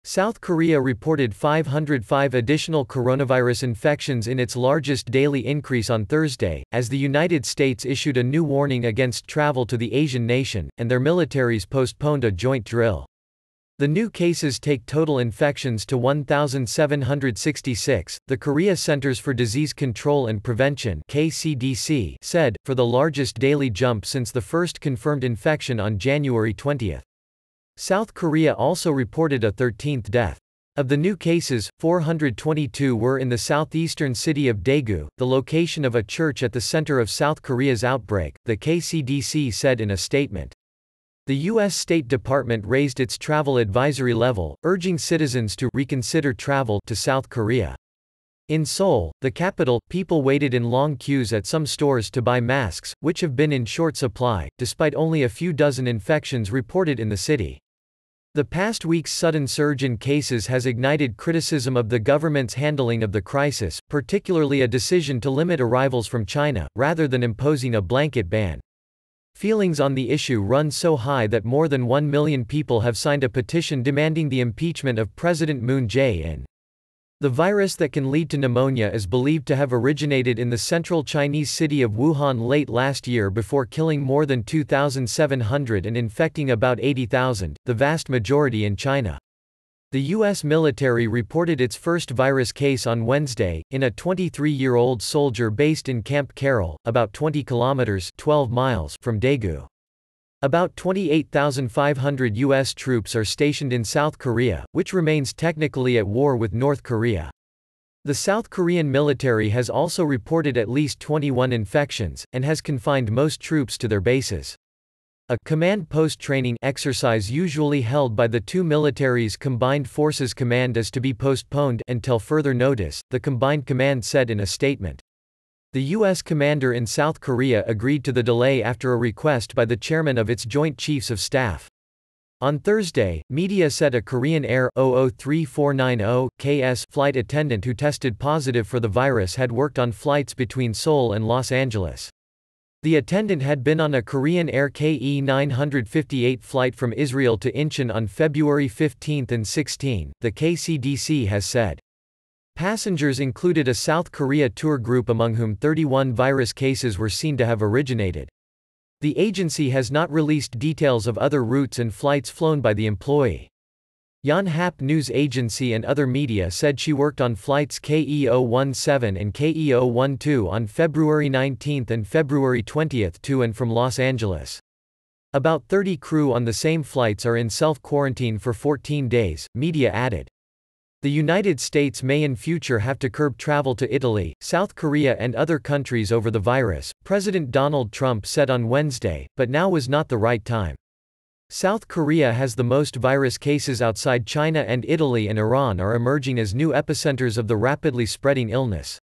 South Korea reported 505 additional coronavirus infections in its largest daily increase on Thursday, as the United States issued a new warning against travel to the Asian nation, and their militaries postponed a joint drill. The new cases take total infections to 1,766, the Korea Centers for Disease Control and Prevention (KCDC) said, for the largest daily jump since the first confirmed infection on January 20. South Korea also reported a 13th death. Of the new cases, 422 were in the southeastern city of Daegu, the location of a church at the center of South Korea's outbreak, the KCDC said in a statement. The U.S. State Department raised its travel advisory level, urging citizens to reconsider travel to South Korea. In Seoul, the capital, people waited in long queues at some stores to buy masks, which have been in short supply, despite only a few dozen infections reported in the city. The past week's sudden surge in cases has ignited criticism of the government's handling of the crisis, particularly a decision to limit arrivals from China, rather than imposing a blanket ban. Feelings on the issue run so high that more than 1 million people have signed a petition demanding the impeachment of President Moon Jae-in. The virus that can lead to pneumonia is believed to have originated in the central Chinese city of Wuhan late last year before killing more than 2,700 and infecting about 80,000, the vast majority in China. The U.S. military reported its first virus case on Wednesday, in a 23-year-old soldier based in Camp Carroll, about 20 kilometers (12 miles) from Daegu. About 28,500 U.S. troops are stationed in South Korea, which remains technically at war with North Korea. The South Korean military has also reported at least 21 infections, and has confined most troops to their bases. A command post training exercise usually held by the two militaries' Combined Forces Command is to be postponed until further notice, the Combined Command said in a statement. The U.S. commander in South Korea agreed to the delay after a request by the chairman of its Joint Chiefs of Staff. On Thursday, media said a Korean Air 003490 KS flight attendant who tested positive for the virus had worked on flights between Seoul and Los Angeles. The attendant had been on a Korean Air KE 958 flight from Israel to Incheon on February 15 and 16, the KCDC has said. Passengers included a South Korea tour group among whom 31 virus cases were seen to have originated. The agency has not released details of other routes and flights flown by the employee. Yonhap News Agency and other media said she worked on flights KE017 and KE012 on February 19 and February 20 to and from Los Angeles. About 30 crew on the same flights are in self-quarantine for 14 days, media added. The United States may in future have to curb travel to Italy, South Korea and other countries over the virus, President Donald Trump said on Wednesday, but now was not the right time. South Korea has the most virus cases outside China, and Italy and Iran are emerging as new epicenters of the rapidly spreading illness.